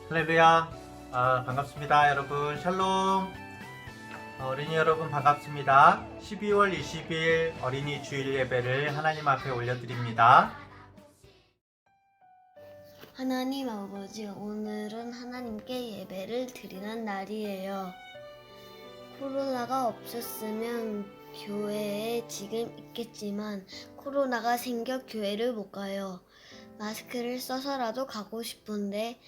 할렐루야. 반갑습니다 여러분. 샬롬. 어린이 여러분 반갑습니다. 12월 20일 어린이 주일 예배를 하나님 앞에 올려드립니다. 하나님 아버지, 오늘은 하나님께 예배를 드리는 날이에요. 코로나가 없었으면 교회에 지금 있겠지만 코로나가 생겨 교회를 못 가요. 마스크를 써서라도 가고 싶은데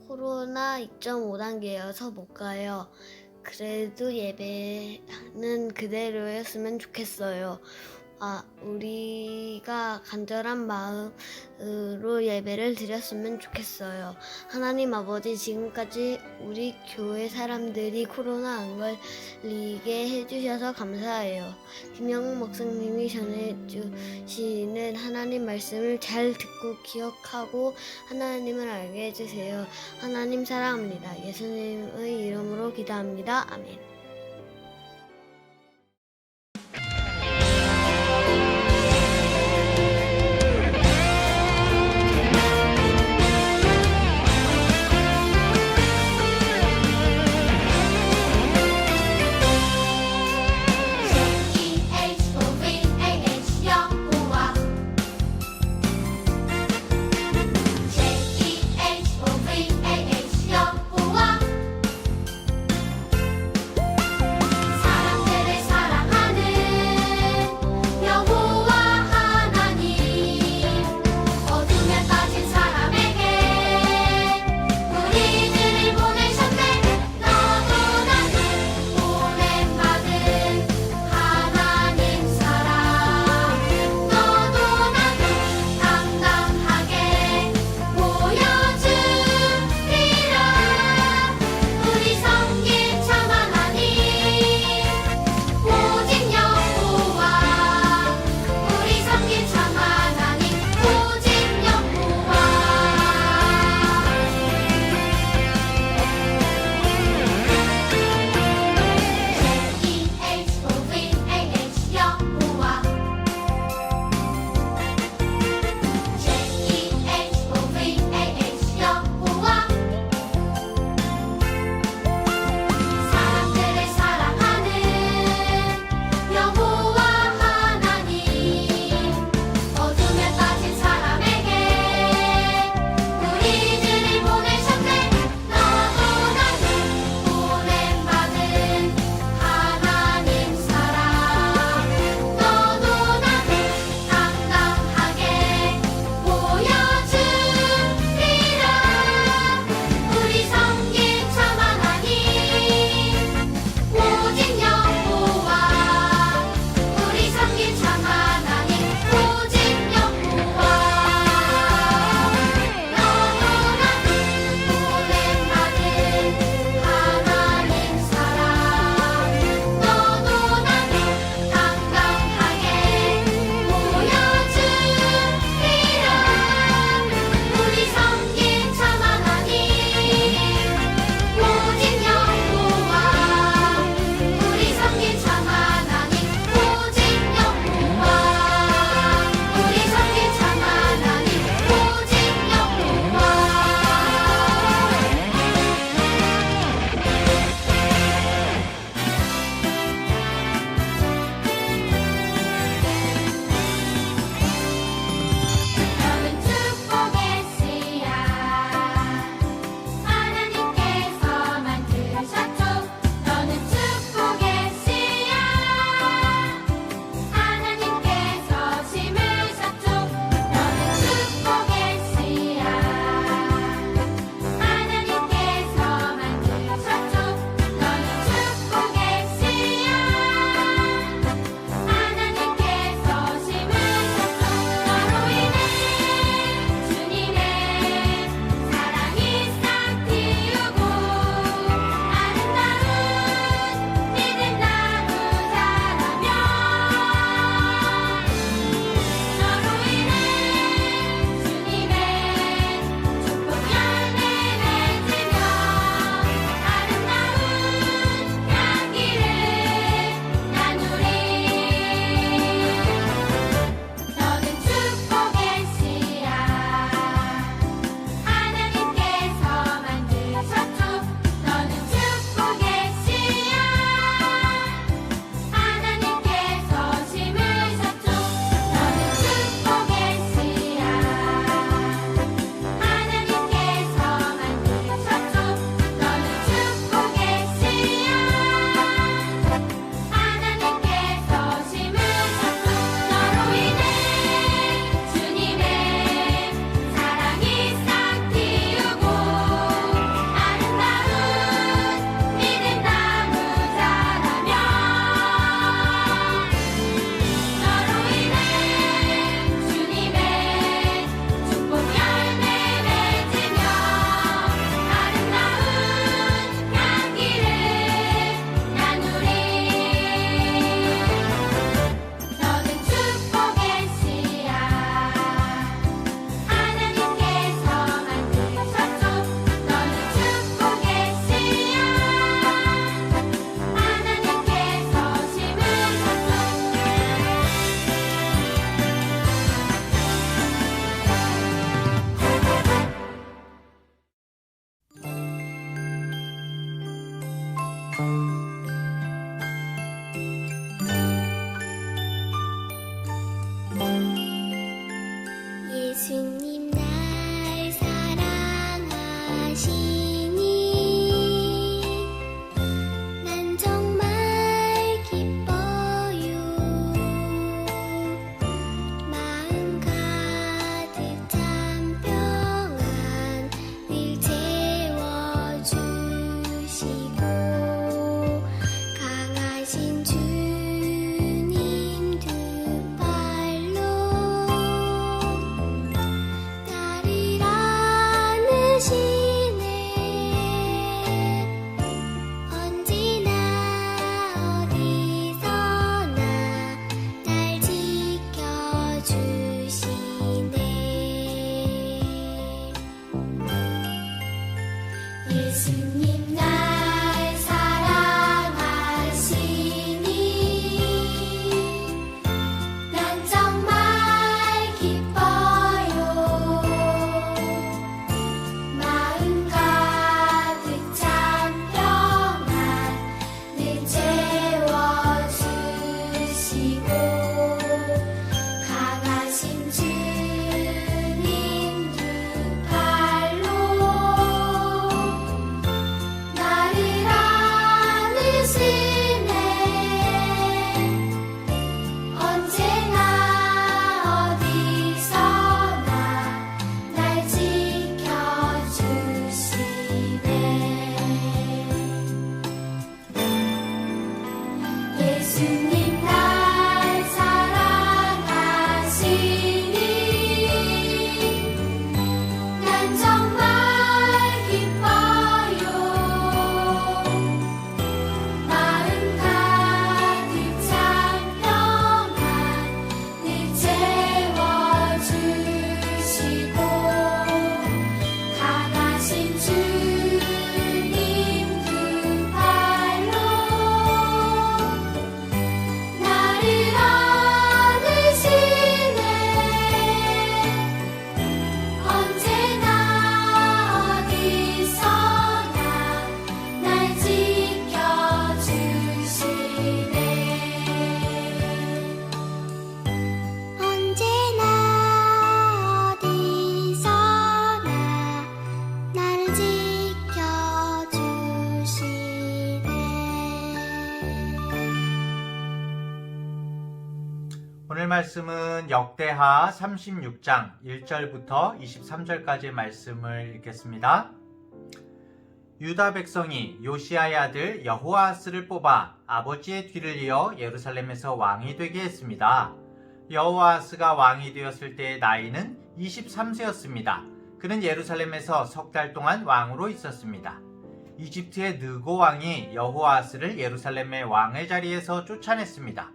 코로나 2.5단계여서 못 가요. 그래도 예배는 그대로였으면 좋겠어요. 우리가 간절한 마음으로 예배를 드렸으면 좋겠어요. 하나님 아버지, 지금까지 우리 교회 사람들이 코로나 안 걸리게 해주셔서 감사해요. 김영웅 목사님이 전해주시는 하나님 말씀을 잘 듣고 기억하고 하나님을 알게 해주세요. 하나님 사랑합니다. 예수님의 이름으로 기도합니다. 아멘. 주님 날 사랑하시니 난 정말 기뻐요. 마음 가득 찬 평안 늘 채워주시고 강하신 주님 두 팔로 나를 안으시네. 언제나 어디서나 날 지켜주시네. 언제나 어디서나 나를 지켜주시네. 오늘 말씀은 역대하 36장 1절부터 23절까지의 말씀을 읽겠습니다. 유다 백성이 요시아의 아들 여호아스를 뽑아 아버지의 뒤를 이어 예루살렘에서 왕이 되게 했습니다. 여호아스가 왕이 되었을 때의 나이는 23세였습니다. 그는 예루살렘에서 석 달 동안 왕으로 있었습니다. 이집트의 느고 왕이 여호아스를 예루살렘의 왕의 자리에서 쫓아냈습니다.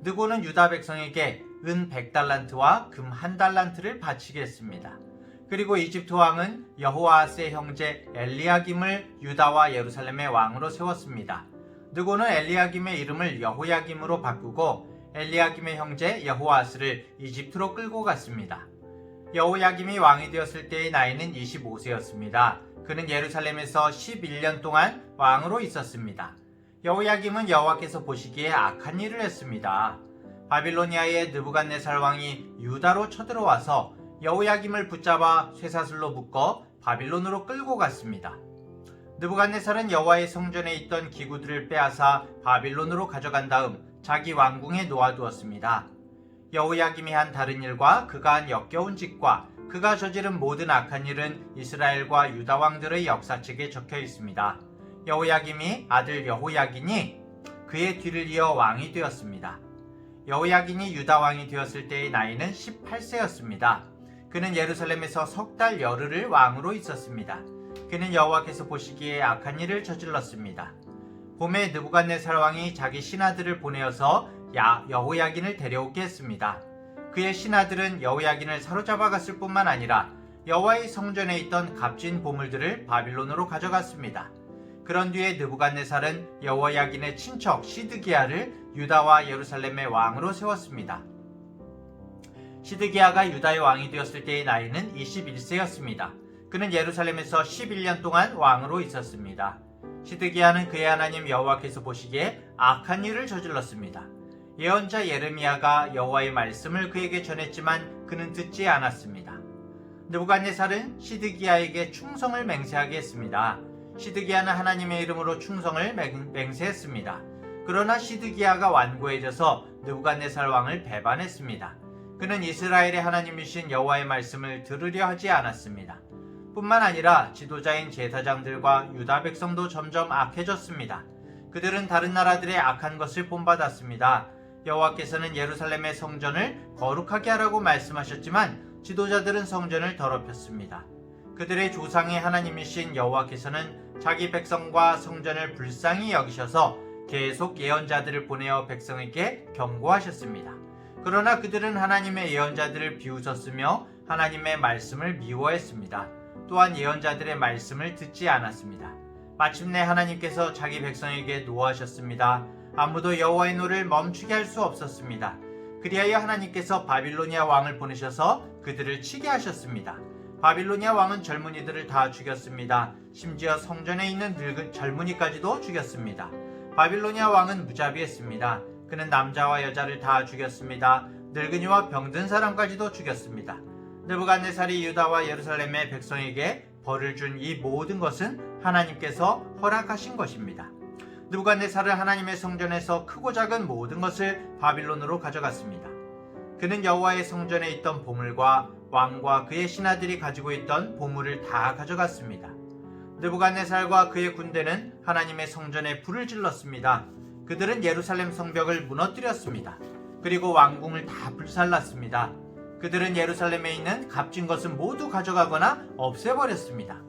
느고는 유다 백성에게 은 100달란트와 금 1달란트를 바치게 했습니다. 그리고 이집트 왕은 여호아스의 형제 엘리야김을 유다와 예루살렘의 왕으로 세웠습니다. 느고는 엘리야김의 이름을 여호야김으로 바꾸고 엘리야김의 형제 여호아스를 이집트로 끌고 갔습니다. 여호야김이 왕이 되었을 때의 나이는 25세였습니다. 그는 예루살렘에서 11년 동안 왕으로 있었습니다. 여호야김은 여호와께서 보시기에 악한 일을 했습니다. 바빌로니아의 느부갓네살 왕이 유다로 쳐들어와서 여호야김을 붙잡아 쇠사슬로 묶어 바빌론으로 끌고 갔습니다. 느부갓네살은 여호와의 성전에 있던 기구들을 빼앗아 바빌론으로 가져간 다음 자기 왕궁에 놓아두었습니다. 여호야김이 한 다른 일과 그가 한 역겨운 짓과 그가 저지른 모든 악한 일은 이스라엘과 유다 왕들의 역사책에 적혀 있습니다. 여호야김이 아들 여호야긴이 그의 뒤를 이어 왕이 되었습니다. 여호야긴이 유다 왕이 되었을 때의 나이는 18세였습니다. 그는 예루살렘에서 석 달 열흘을 왕으로 있었습니다. 그는 여호와께서 보시기에 악한 일을 저질렀습니다. 봄에 느부갓네살 왕이 자기 신하들을 보내어서 여호야긴을 데려오게 했습니다. 그의 신하들은 여호야긴을 사로잡아 갔을 뿐만 아니라 여호와의 성전에 있던 값진 보물들을 바빌론으로 가져갔습니다. 그런 뒤에 느부갓네살은 여호야긴의 친척 시드기야를 유다와 예루살렘의 왕으로 세웠습니다. 시드기야가 유다의 왕이 되었을 때의 나이는 21세였습니다. 그는 예루살렘에서 11년 동안 왕으로 있었습니다. 시드기야는 그의 하나님 여호와께서 보시기에 악한 일을 저질렀습니다. 예언자 예레미야가 여호와의 말씀을 그에게 전했지만 그는 듣지 않았습니다. 느부갓네살은 시드기야에게 충성을 맹세하게 했습니다. 시드기야는 하나님의 이름으로 충성을 맹세했습니다. 그러나 시드기야가 완고해져서 느부갓네살 왕을 배반했습니다. 그는 이스라엘의 하나님이신 여호와의 말씀을 들으려 하지 않았습니다. 뿐만 아니라 지도자인 제사장들과 유다 백성도 점점 악해졌습니다. 그들은 다른 나라들의 악한 것을 본받았습니다. 여호와께서는 예루살렘의 성전을 거룩하게 하라고 말씀하셨지만 지도자들은 성전을 더럽혔습니다. 그들의 조상의 하나님이신 여호와께서는 자기 백성과 성전을 불쌍히 여기셔서 계속 예언자들을 보내어 백성에게 경고하셨습니다. 그러나 그들은 하나님의 예언자들을 비웃었으며 하나님의 말씀을 미워했습니다. 또한 예언자들의 말씀을 듣지 않았습니다. 마침내 하나님께서 자기 백성에게 노하셨습니다. 아무도 여호와의 노를 멈추게 할 수 없었습니다. 그리하여 하나님께서 바빌로니아 왕을 보내셔서 그들을 치게 하셨습니다. 바빌로니아 왕은 젊은이들을 다 죽였습니다. 심지어 성전에 있는 늙은 젊은이까지도 죽였습니다. 바빌로니아 왕은 무자비했습니다. 그는 남자와 여자를 다 죽였습니다. 늙은이와 병든 사람까지도 죽였습니다. 느부갓네살이 유다와 예루살렘의 백성에게 벌을 준 이 모든 것은 하나님께서 허락하신 것입니다. 느부갓네살은 하나님의 성전에서 크고 작은 모든 것을 바빌론으로 가져갔습니다. 그는 여호와의 성전에 있던 보물과 왕과 그의 신하들이 가지고 있던 보물을 다 가져갔습니다. 느부갓네살과 그의 군대는 하나님의 성전에 불을 질렀습니다. 그들은 예루살렘 성벽을 무너뜨렸습니다. 그리고 왕궁을 다 불살랐습니다. 그들은 예루살렘에 있는 값진 것은 모두 가져가거나 없애버렸습니다.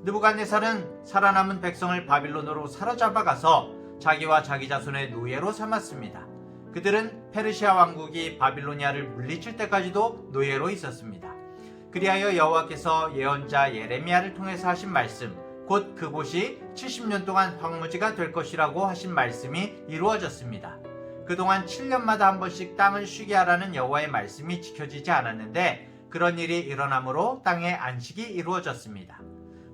느부갓네살은 살아남은 백성을 바빌론으로 사로잡아 가서 자기와 자기 자손의 노예로 삼았습니다. 그들은 페르시아 왕국이 바빌로니아를 물리칠 때까지도 노예로 있었습니다. 그리하여 여호와께서 예언자 예레미야를 통해서 하신 말씀, 곧 그곳이 70년 동안 황무지가 될 것이라고 하신 말씀이 이루어졌습니다. 그동안 7년마다 한 번씩 땅을 쉬게 하라는 여호와의 말씀이 지켜지지 않았는데 그런 일이 일어나므로 땅의 안식이 이루어졌습니다.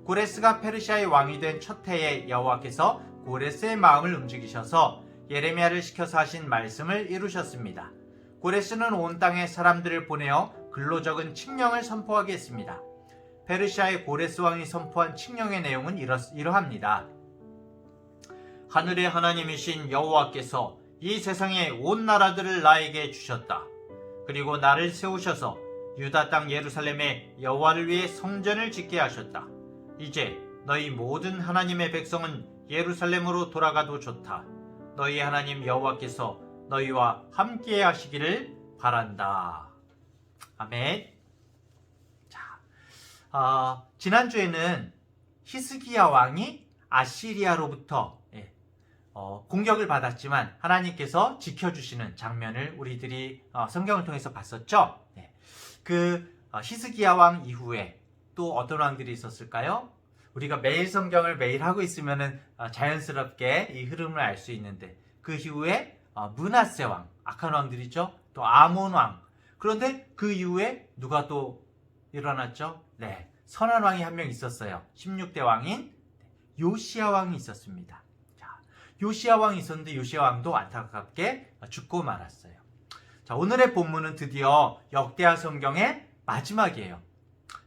고레스가 페르시아의 왕이 된 첫 해에 여호와께서 고레스의 마음을 움직이셔서 예레미야를 시켜서 하신 말씀을 이루셨습니다. 고레스는 온 땅에 사람들을 보내어 글로 적은 칙령을 선포하게 했습니다. 페르시아의 고레스 왕이 선포한 칙령의 내용은 이러합니다. 하늘의 하나님이신 여호와께서 이 세상의 온 나라들을 나에게 주셨다. 그리고 나를 세우셔서 유다 땅 예루살렘에 여호와를 위해 성전을 짓게 하셨다. 이제 너희 모든 하나님의 백성은 예루살렘으로 돌아가도 좋다. 너희 하나님 여호와께서 너희와 함께 하시기를 바란다. 아멘. 자, 지난주에는 히스기야 왕이 아시리아로부터 공격을 받았지만 하나님께서 지켜주시는 장면을 우리들이 성경을 통해서 봤었죠. 그 히스기야 왕 이후에 또 어떤 왕들이 있었을까요? 우리가 매일 성경을 매일 하고 있으면 자연스럽게 이 흐름을 알 수 있는데 그 이후에 므낫세 왕, 악한 왕들이죠. 또 아몬 왕. 그런데 그 이후에 누가 또 일어났죠? 네, 선한 왕이 한 명 있었어요. 16대 왕인 요시야 왕이 있었습니다. 자, 요시야 왕이 있었는데 요시야 왕도 안타깝게 죽고 말았어요. 자, 오늘의 본문은 드디어 역대하 성경의 마지막이에요.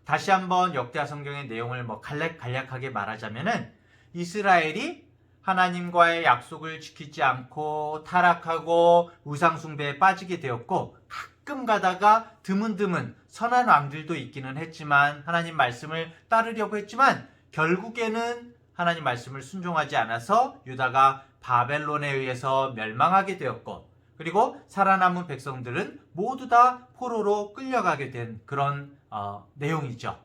다시 한번 역대하 성경의 내용을 간략하게 말하자면은 이스라엘이 하나님과의 약속을 지키지 않고 타락하고 우상숭배에 빠지게 되었고 가끔 가다가 드문드문 선한 왕들도 있기는 했지만 하나님 말씀을 따르려고 했지만 결국에는 하나님 말씀을 순종하지 않아서 유다가 바벨론에 의해서 멸망하게 되었고 그리고 살아남은 백성들은 모두 다 포로로 끌려가게 된 그런 내용이죠.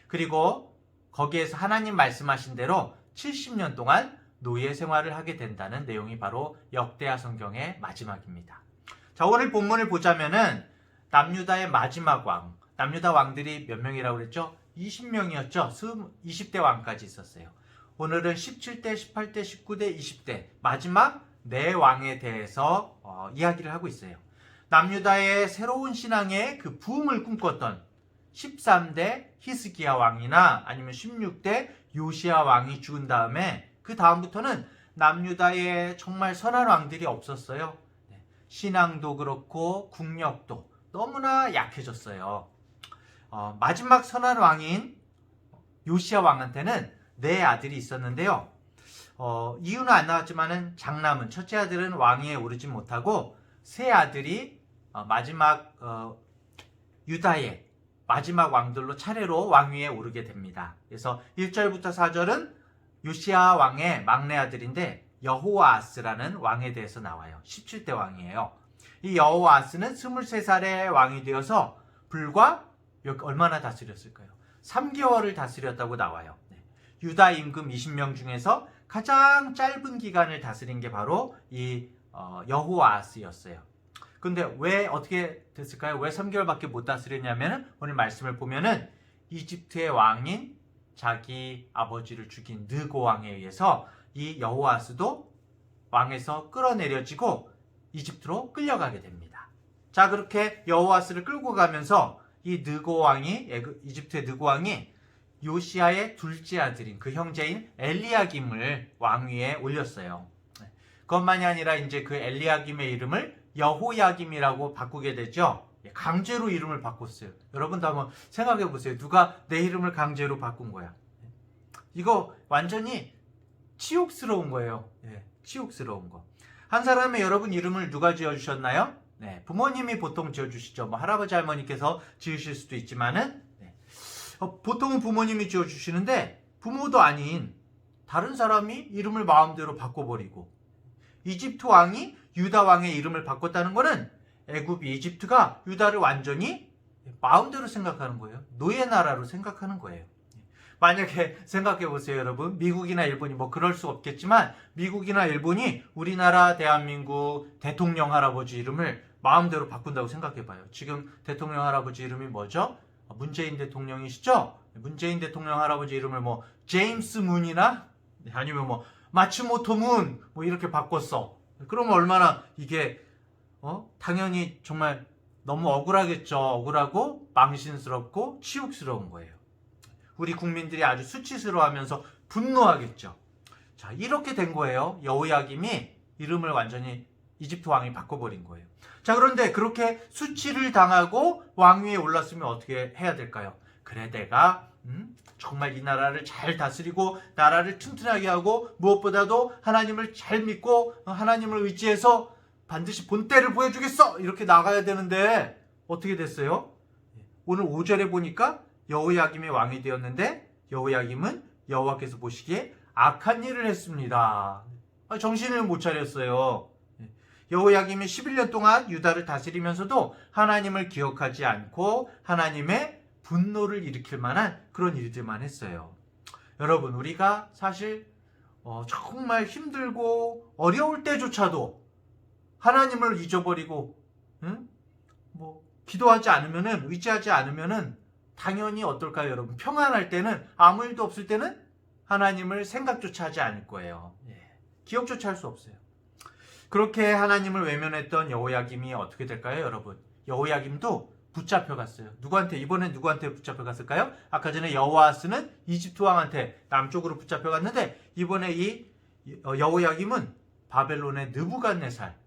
그리고 거기에서 하나님 말씀하신 대로 70년 동안 노예 생활을 하게 된다는 내용이 바로 역대하 성경의 마지막입니다. 자, 오늘 본문을 보자면은 남유다의 마지막 왕, 남유다 왕들이 몇 명이라고 그랬죠? 20명이었죠. 20대 왕까지 있었어요. 오늘은 17대, 18대, 19대, 20대 마지막 네 왕에 대해서 이야기를 하고 있어요. 남유다의 새로운 신앙의 그 부흥을 꿈꿨던 13대 히스기야 왕이나 아니면 16대 요시야 왕이 죽은 다음에 그 다음부터는 남유다에 정말 선한 왕들이 없었어요. 신앙도 그렇고 국력도 너무나 약해졌어요. 마지막 선한 왕인 요시야 왕한테는 네 아들이 있었는데요. 이유는 안 나왔지만은 장남은 첫째 아들은 왕위에 오르지 못하고 세 아들이 마지막 유다의 마지막 왕들로 차례로 왕위에 오르게 됩니다. 그래서 1절부터 4절은 요시야 왕의 막내 아들인데 여호아스라는 왕에 대해서 나와요. 17대 왕이에요. 이 여호아스는 23살에 왕이 되어서 불과 얼마나 다스렸을까요? 3개월을 다스렸다고 나와요. 유다 임금 20명 중에서 가장 짧은 기간을 다스린 게 바로 이 여호아스였어요. 근데 왜 어떻게 됐을까요? 왜 3개월밖에 못 다스렸냐면 오늘 말씀을 보면은 이집트의 왕인 자기 아버지를 죽인 느고 왕에 의해서 이 여호아스도 왕에서 끌어내려지고 이집트로 끌려가게 됩니다. 자, 그렇게 여호아스를 끌고 가면서 이 느고 왕이 이집트의 느고 왕이 요시야의 둘째 아들인 그 형제인 엘리야김을 왕위에 올렸어요. 그것만이 아니라 이제 그 엘리야김의 이름을 여호야김이라고 바꾸게 되죠. 강제로 이름을 바꿨어요. 여러분도 한번 생각해 보세요. 누가 내 이름을 강제로 바꾼 거야? 이거 완전히 치욕스러운 거예요. 치욕스러운 거. 한 사람의 여러분 이름을 누가 지어주셨나요? 부모님이 보통 지어주시죠. 할아버지 할머니께서 지으실 수도 있지만은 보통은 부모님이 지어주시는데 부모도 아닌 다른 사람이 이름을 마음대로 바꿔버리고 이집트 왕이 유다 왕의 이름을 바꿨다는 거는 애굽 이집트가 유다를 완전히 마음대로 생각하는 거예요. 노예 나라로 생각하는 거예요. 만약에 생각해 보세요, 여러분. 미국이나 일본이 뭐 그럴 수 없겠지만 미국이나 일본이 우리나라 대한민국 대통령 할아버지 이름을 마음대로 바꾼다고 생각해 봐요. 지금 대통령 할아버지 이름이 뭐죠? 문재인 대통령이시죠? 문재인 대통령 할아버지 이름을 뭐 제임스 문이나 아니면 뭐 마츠모토 문 뭐 이렇게 바꿨어. 그러면 얼마나 이게 당연히 정말 너무 억울하겠죠. 억울하고 망신스럽고 치욕스러운 거예요. 우리 국민들이 아주 수치스러워하면서 분노하겠죠. 자, 이렇게 된 거예요. 여호야김이 이름을 완전히 이집트 왕이 바꿔버린 거예요. 자, 그런데 그렇게 수치를 당하고 왕위에 올랐으면 어떻게 해야 될까요? 그래, 내가 정말 이 나라를 잘 다스리고 나라를 튼튼하게 하고 무엇보다도 하나님을 잘 믿고 하나님을 의지해서 반드시 본때를 보여주겠어! 이렇게 나가야 되는데 어떻게 됐어요? 오늘 5절에 보니까 여호야김이 왕이 되었는데 여호야김은 여호와께서 보시기에 악한 일을 했습니다. 정신을 못 차렸어요. 여호야김이 11년 동안 유다를 다스리면서도 하나님을 기억하지 않고 하나님의 분노를 일으킬 만한 그런 일들만 했어요. 여러분, 우리가 사실 정말 힘들고 어려울 때조차도 하나님을 잊어버리고 기도하지 않으면은, 의지하지 않으면은 당연히 어떨까요, 여러분? 평안할 때는, 아무 일도 없을 때는 하나님을 생각조차 하지 않을 거예요. 기억조차 할 수 없어요. 그렇게 하나님을 외면했던 여호야김이 어떻게 될까요, 여러분? 여호야김도 붙잡혀갔어요. 이번엔 누구한테 붙잡혀갔을까요? 아까 전에 여호아스는 이집트 왕한테 남쪽으로 붙잡혀갔는데 이번에 이 여호야김은 바벨론의 느부갓네살,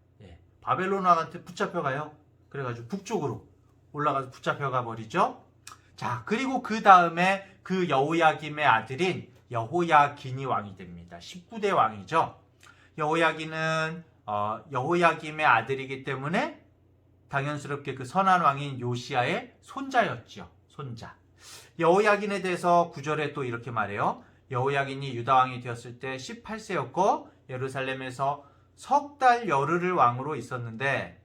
바벨론 왕한테 붙잡혀가요. 그래가지고 북쪽으로 올라가서 붙잡혀가 버리죠. 자, 그리고 그 다음에 그 여호야김의 아들인 여호야긴이 왕이 됩니다. 19대 왕이죠. 여호야긴은 여호야김의 아들이기 때문에 당연스럽게 그 선한 왕인 요시야의 손자였죠. 손자. 여호야긴에 대해서 9절에 또 이렇게 말해요. 여호야긴이 유다 왕이 되었을 때 18세였고 예루살렘에서 석 달 열흘을 왕으로 있었는데,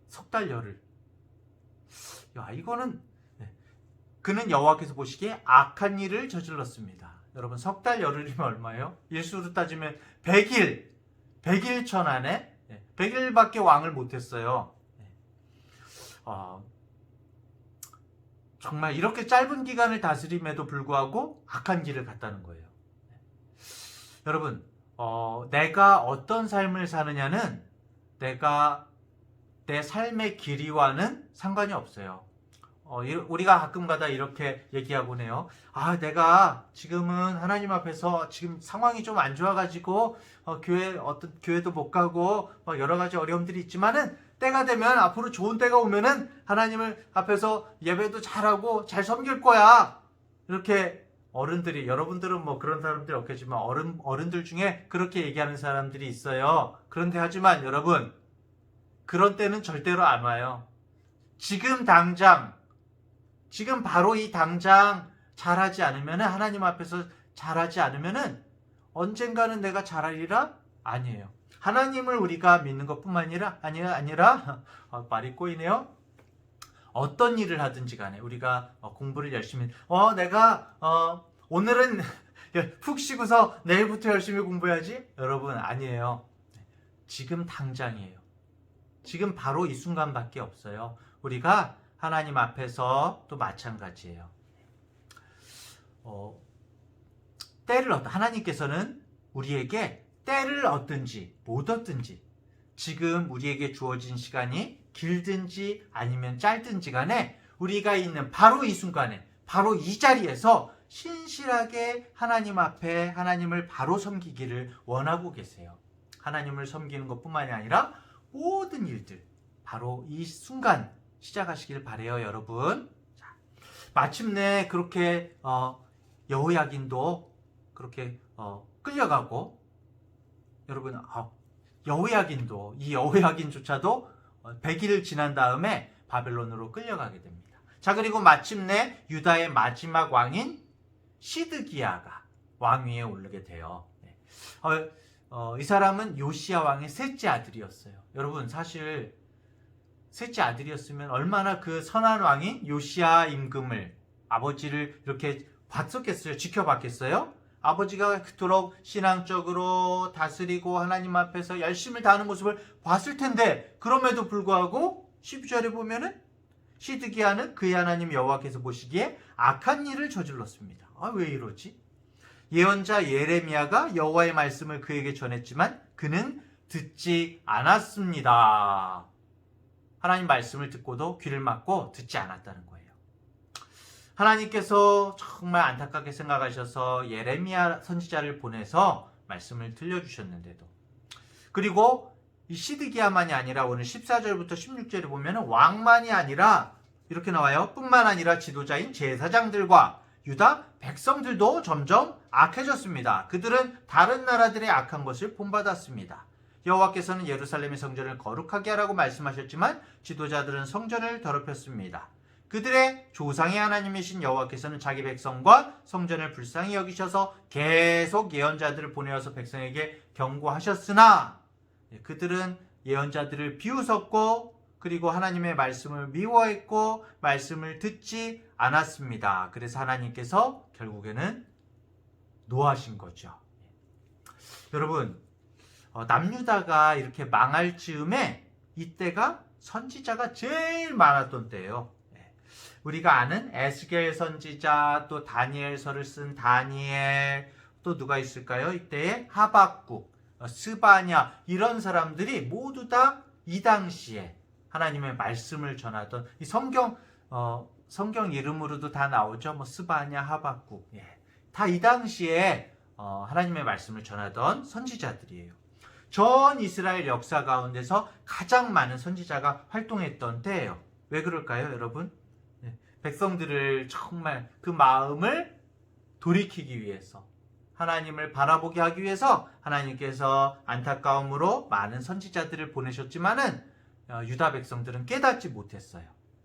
석 달 열흘. 이거는 그는 여호와께서 보시기에 악한 일을 저질렀습니다. 여러분, 석 달 열흘이면 얼마예요? 일수로 따지면 100일 안에 100일밖에 왕을 못했어요. 정말 이렇게 짧은 기간을 다스림에도 불구하고 악한 길을 갔다는 거예요. 여러분, 내가 어떤 삶을 사느냐는 내가 내 삶의 길이와는 상관이 없어요. 우리가 가끔가다 이렇게 얘기하곤 해요. 내가 지금은 하나님 앞에서 지금 상황이 좀 안 좋아가지고 교회도 못 가고 여러 가지 어려움들이 있지만은 때가 되면 앞으로 좋은 때가 오면은 하나님을 앞에서 예배도 잘하고 잘 섬길 거야. 이렇게 어른들이, 여러분들은 뭐 그런 사람들이 없겠지만 어른들 중에 그렇게 얘기하는 사람들이 있어요. 그런데 하지만 여러분, 그런 때는 절대로 안 와요. 지금 바로 이 당장 잘하지 않으면은, 하나님 앞에서 잘하지 않으면은 언젠가는 내가 잘하리라? 아니에요. 하나님을 우리가 믿는 것뿐만 아니라 말이 꼬이네요. 어떤 일을 하든지 간에 우리가 공부를 열심히 내가 오늘은 푹 쉬고서 내일부터 열심히 공부해야지? 여러분, 아니에요. 지금 당장이에요. 지금 바로 이 순간밖에 없어요. 우리가 하나님 앞에서 또 마찬가지예요. 하나님께서는 우리에게 때를 얻든지 못 얻든지, 지금 우리에게 주어진 시간이 길든지 아니면 짧든지 간에 우리가 있는 바로 이 순간에, 바로 이 자리에서 신실하게 하나님 앞에 하나님을 바로 섬기기를 원하고 계세요. 하나님을 섬기는 것뿐만이 아니라 모든 일들 바로 이 순간 시작하시길 바래요, 여러분. 자, 마침내 그렇게 여호야긴도 그렇게 끌려가고, 여러분, 여호야긴도, 이 여호야긴조차도 100일을 지난 다음에 바벨론으로 끌려가게 됩니다. 자, 그리고 마침내 유다의 마지막 왕인 시드기야가 왕위에 오르게 돼요. 이 사람은 요시야 왕의 셋째 아들이었어요. 여러분 사실 셋째 아들이었으면 얼마나 그 선한 왕인 요시야 임금을 아버지를 이렇게 봤었겠어요? 지켜봤겠어요? 아버지가 그토록 신앙적으로 다스리고 하나님 앞에서 열심을 다하는 모습을 봤을 텐데 그럼에도 불구하고 12절에 보면은 시드기야는 그의 하나님 여호와께서 보시기에 악한 일을 저질렀습니다. 왜 이러지? 예언자 예레미야가 여호와의 말씀을 그에게 전했지만 그는 듣지 않았습니다. 하나님 말씀을 듣고도 귀를 막고 듣지 않았다는 거예요. 하나님께서 정말 안타깝게 생각하셔서 예레미야 선지자를 보내서 말씀을 들려주셨는데도, 그리고 이 시드기야만이 아니라 오늘 14절부터 16절에 보면 왕만이 아니라 이렇게 나와요. 뿐만 아니라 지도자인 제사장들과 유다 백성들도 점점 악해졌습니다. 그들은 다른 나라들의 악한 것을 본받았습니다. 여호와께서는 예루살렘의 성전을 거룩하게 하라고 말씀하셨지만 지도자들은 성전을 더럽혔습니다. 그들의 조상의 하나님이신 여호와께서는 자기 백성과 성전을 불쌍히 여기셔서 계속 예언자들을 보내어서 백성에게 경고하셨으나 그들은 예언자들을 비웃었고 그리고 하나님의 말씀을 미워했고 말씀을 듣지 않았습니다. 그래서 하나님께서 결국에는 노하신 거죠. 여러분, 남유다가 이렇게 망할 즈음에 이때가 선지자가 제일 많았던 때예요. 우리가 아는 에스겔 선지자, 또 다니엘서를 쓴 다니엘, 또 누가 있을까요? 이때에 하박국, 스바냐, 이런 사람들이 모두 다 이 당시에 하나님의 말씀을 전하던, 이 성경 이름으로도 다 나오죠. 뭐 스바냐, 하박국, 다 이 당시에 하나님의 말씀을 전하던 선지자들이에요. 전 이스라엘 역사 가운데서 가장 많은 선지자가 활동했던 때예요. 왜 그럴까요, 여러분? 백성들을 정말 그 마음을 돌이키기 위해서, 하나님을 바라보게 하기 위해서 하나님께서 안타까움으로 많은 선지자들을 보내셨지만은 유다 백성들은 깨닫지 못했어요.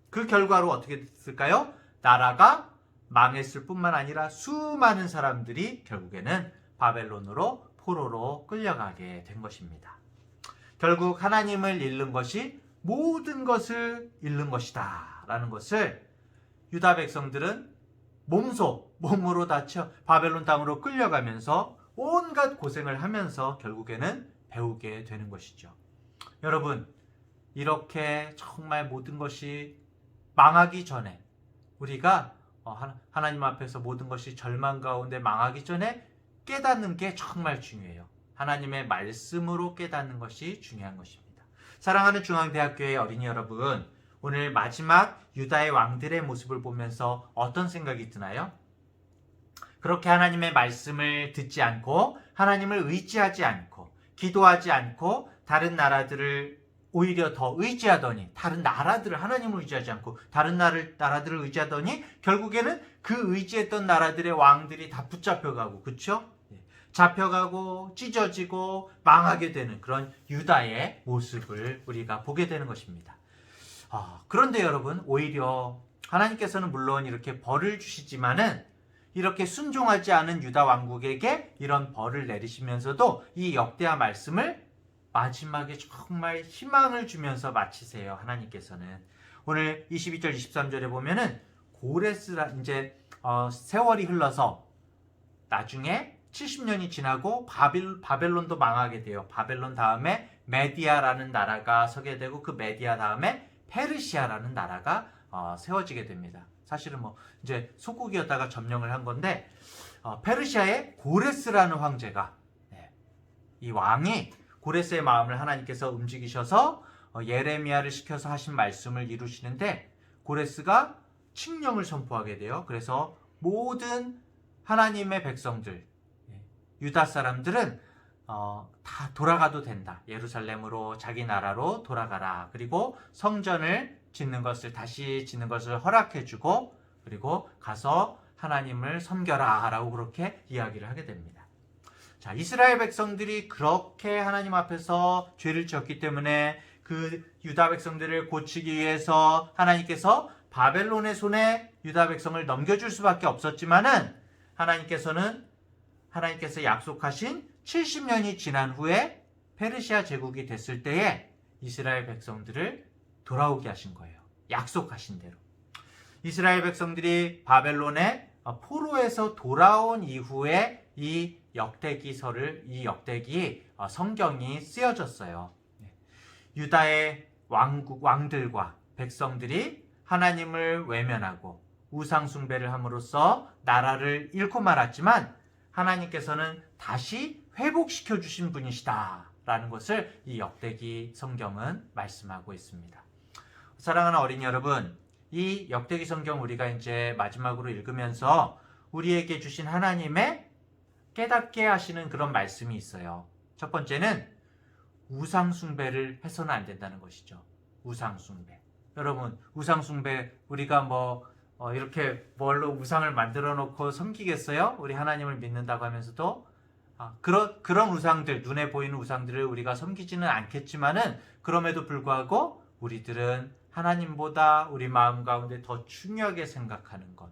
그 결과로 어떻게 됐을까요? 나라가 망했을 뿐만 아니라 수많은 사람들이 결국에는 바벨론으로 포로로 끌려가게 된 것입니다. 결국 하나님을 잃는 것이 모든 것을 잃는 것이다 라는 것을 유다 백성들은 몸으로 다쳐 바벨론 땅으로 끌려가면서 온갖 고생을 하면서 결국에는 배우게 되는 것이죠. 여러분, 이렇게 정말 모든 것이 망하기 전에, 우리가 하나님 앞에서 모든 것이 절망 가운데 망하기 전에 깨닫는 게 정말 중요해요. 하나님의 말씀으로 깨닫는 것이 중요한 것입니다. 사랑하는 중앙대학교의 어린이 여러분, 오늘 마지막 유다의 왕들의 모습을 보면서 어떤 생각이 드나요? 그렇게 하나님의 말씀을 듣지 않고 하나님을 의지하지 않고 기도하지 않고 다른 나라들을 오히려 더 의지하더니, 다른 나라들을 하나님을 의지하지 않고 다른 나라들을 의지하더니 결국에는 그 의지했던 나라들의 왕들이 다 붙잡혀가고, 그렇죠? 잡혀가고 찢어지고 망하게 되는 그런 유다의 모습을 우리가 보게 되는 것입니다. 그런데 여러분, 오히려 하나님께서는 물론 이렇게 벌을 주시지만은 이렇게 순종하지 않은 유다 왕국에게 이런 벌을 내리시면서도 이 역대하 말씀을 마지막에 정말 희망을 주면서 마치세요. 하나님께서는 오늘 22절 23절에 보면은 고레스라, 이제 세월이 흘러서 나중에 70년이 지나고 바벨론도 망하게 돼요. 바벨론 다음에 메디아라는 나라가 서게 되고 그 메디아 다음에 페르시아라는 나라가 세워지게 됩니다. 사실은 이제 속국이었다가 점령을 한 건데, 페르시아의 고레스라는 황제가, 이 왕이 고레스의 마음을 하나님께서 움직이셔서 예레미야를 시켜서 하신 말씀을 이루시는데, 고레스가 칙령을 선포하게 돼요. 그래서 모든 하나님의 백성들, 유다 사람들은 다 돌아가도 된다. 예루살렘으로, 자기 나라로 돌아가라. 그리고 성전을 다시 짓는 것을 허락해주고, 그리고 가서 하나님을 섬겨라 라고 그렇게 이야기를 하게 됩니다. 자, 이스라엘 백성들이 그렇게 하나님 앞에서 죄를 지었기 때문에 그 유다 백성들을 고치기 위해서 하나님께서 바벨론의 손에 유다 백성을 넘겨줄 수밖에 없었지만은 하나님께서 약속하신 70년이 지난 후에 페르시아 제국이 됐을 때에 이스라엘 백성들을 돌아오게 하신 거예요. 약속하신 대로. 이스라엘 백성들이 바벨론의 포로에서 돌아온 이후에 이 역대기 성경이 쓰여졌어요. 유다의 왕들과 백성들이 하나님을 외면하고 우상숭배를 함으로써 나라를 잃고 말았지만 하나님께서는 다시 회복시켜 주신 분이시다 라는 것을 이 역대기 성경은 말씀하고 있습니다. 사랑하는 어린이 여러분, 이 역대기 성경 우리가 이제 마지막으로 읽으면서 우리에게 주신 하나님의 깨닫게 하시는 그런 말씀이 있어요. 첫 번째는 우상숭배를 해서는 안 된다는 것이죠. 우상숭배. 여러분, 우상숭배 우리가 이렇게 뭘로 우상을 만들어 놓고 섬기겠어요? 우리 하나님을 믿는다고 하면서도 그런 우상들, 눈에 보이는 우상들을 우리가 섬기지는 않겠지만은 그럼에도 불구하고 우리들은 하나님보다 우리 마음 가운데 더 중요하게 생각하는 것,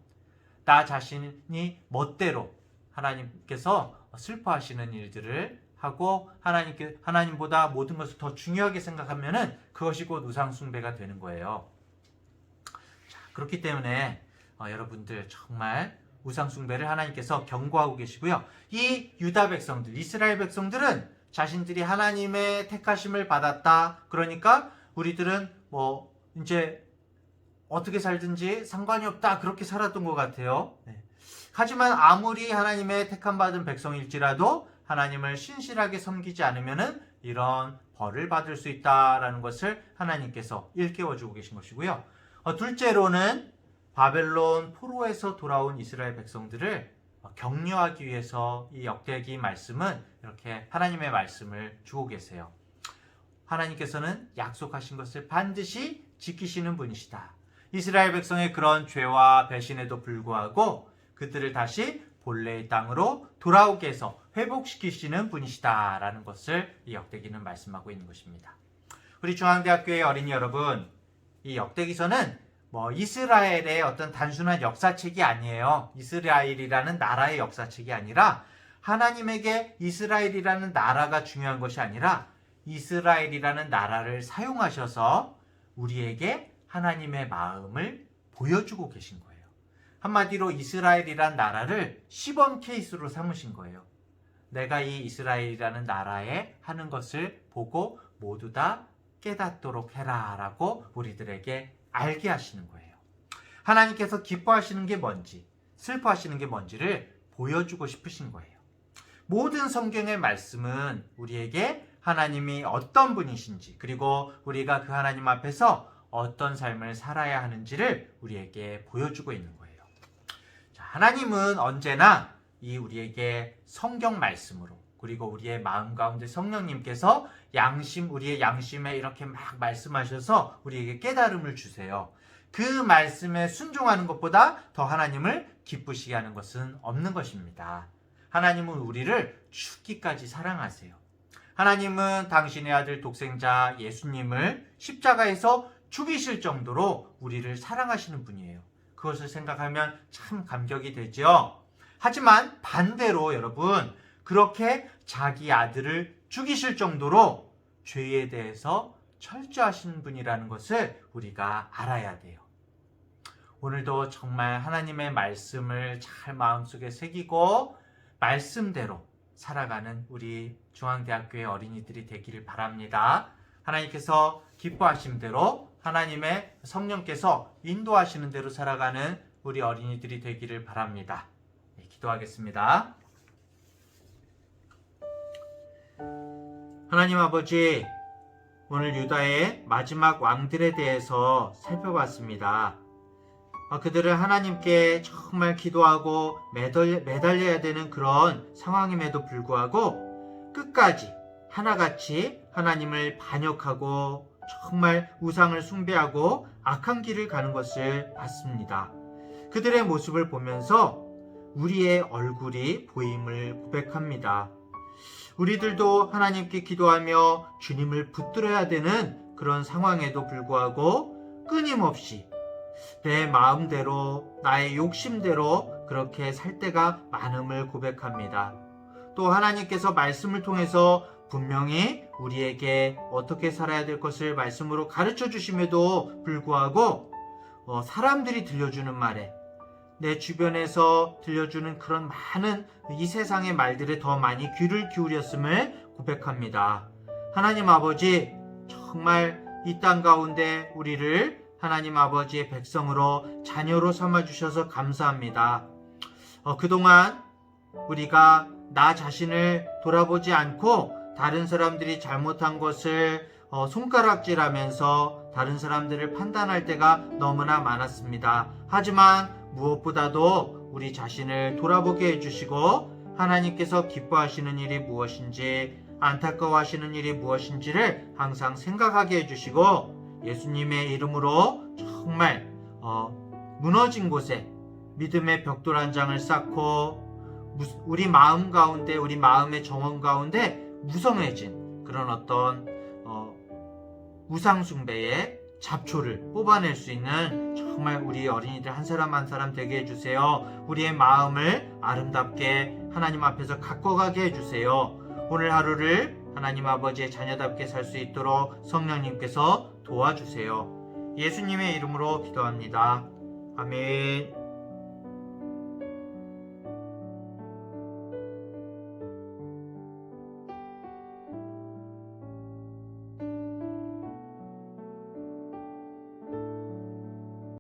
나 자신이 멋대로 하나님께서 슬퍼하시는 일들을 하고 하나님보다 모든 것을 더 중요하게 생각하면은 그것이 곧 우상숭배가 되는 거예요. 자, 그렇기 때문에 여러분들 정말 우상숭배를 하나님께서 경고하고 계시고요. 이 유다 백성들, 이스라엘 백성들은 자신들이 하나님의 택하심을 받았다. 그러니까 우리들은 이제 어떻게 살든지 상관이 없다. 그렇게 살았던 것 같아요. 네. 하지만 아무리 하나님의 택함받은 백성일지라도 하나님을 신실하게 섬기지 않으면은 이런 벌을 받을 수 있다라는 것을 하나님께서 일깨워주고 계신 것이고요. 둘째로는 바벨론 포로에서 돌아온 이스라엘 백성들을 격려하기 위해서 이 역대기 말씀은 이렇게 하나님의 말씀을 주고 계세요. 하나님께서는 약속하신 것을 반드시 지키시는 분이시다. 이스라엘 백성의 그런 죄와 배신에도 불구하고 그들을 다시 본래의 땅으로 돌아오게 해서 회복시키시는 분이시다라는 것을 이 역대기는 말씀하고 있는 것입니다. 우리 중앙대학교의 어린이 여러분, 이 역대기서는 이스라엘의 어떤 단순한 역사책이 아니에요. 이스라엘이라는 나라의 역사책이 아니라 하나님에게 이스라엘이라는 나라가 중요한 것이 아니라 이스라엘이라는 나라를 사용하셔서 우리에게 하나님의 마음을 보여주고 계신 거예요. 한마디로 이스라엘이란 나라를 시범 케이스로 삼으신 거예요. 내가 이 이스라엘이라는 나라에 하는 것을 보고 모두 다 깨닫도록 해라 라고 우리들에게 알게 하시는 거예요. 하나님께서 기뻐하시는 게 뭔지, 슬퍼하시는 게 뭔지를 보여주고 싶으신 거예요. 모든 성경의 말씀은 우리에게 하나님이 어떤 분이신지, 그리고 우리가 그 하나님 앞에서 어떤 삶을 살아야 하는지를 우리에게 보여주고 있는 거예요. 자, 하나님은 언제나 우리에게 성경 말씀으로, 그리고 우리의 마음 가운데 성령님께서 우리의 양심에 이렇게 막 말씀하셔서 우리에게 깨달음을 주세요. 그 말씀에 순종하는 것보다 더 하나님을 기쁘시게 하는 것은 없는 것입니다. 하나님은 우리를 죽기까지 사랑하세요. 하나님은 당신의 아들 독생자 예수님을 십자가에서 죽이실 정도로 우리를 사랑하시는 분이에요. 그것을 생각하면 참 감격이 되죠. 하지만 반대로 여러분, 그렇게 자기 아들을 죽이실 정도로 죄에 대해서 철저하신 분이라는 것을 우리가 알아야 돼요. 오늘도 정말 하나님의 말씀을 잘 마음속에 새기고 말씀대로 살아가는 우리 중앙대학교의 어린이들이 되기를 바랍니다. 하나님께서 기뻐하신 대로 하나님의 성령께서 인도하시는 대로 살아가는 우리 어린이들이 되기를 바랍니다. 네, 기도하겠습니다. 하나님 아버지, 오늘 유다의 마지막 왕들에 대해서 살펴봤습니다. 그들은 하나님께 정말 기도하고 매달려야 되는 그런 상황임에도 불구하고 끝까지 하나같이 하나님을 반역하고 정말 우상을 숭배하고 악한 길을 가는 것을 봤습니다. 그들의 모습을 보면서 우리의 얼굴이 보임을 고백합니다. 우리들도 하나님께 기도하며 주님을 붙들어야 되는 그런 상황에도 불구하고 끊임없이 내 마음대로, 나의 욕심대로 그렇게 살 때가 많음을 고백합니다. 또 하나님께서 말씀을 통해서 분명히 우리에게 어떻게 살아야 될 것을 말씀으로 가르쳐 주심에도 불구하고 사람들이 들려주는 말에, 내 주변에서 들려주는 그런 많은 이 세상의 말들에 더 많이 귀를 기울였음을 고백합니다. 하나님 아버지, 정말 이 땅 가운데 우리를 하나님 아버지의 백성으로 자녀로 삼아주셔서 감사합니다. 그동안 우리가 나 자신을 돌아보지 않고 다른 사람들이 잘못한 것을 손가락질하면서 다른 사람들을 판단할 때가 너무나 많았습니다. 하지만 무엇보다도 우리 자신을 돌아보게 해주시고 하나님께서 기뻐하시는 일이 무엇인지, 안타까워하시는 일이 무엇인지를 항상 생각하게 해주시고, 예수님의 이름으로 정말 무너진 곳에 믿음의 벽돌 한 장을 쌓고 우리 마음 가운데, 우리 마음의 정원 가운데 무성해진 그런 어떤 우상숭배의 잡초를 뽑아낼 수 있는 정말 우리 어린이들 한 사람 한 사람 되게 해주세요. 우리의 마음을 아름답게 하나님 앞에서 가꿔가게 해주세요. 오늘 하루를 하나님 아버지의 자녀답게 살 수 있도록 성령님께서 도와주세요. 예수님의 이름으로 기도합니다. 아멘.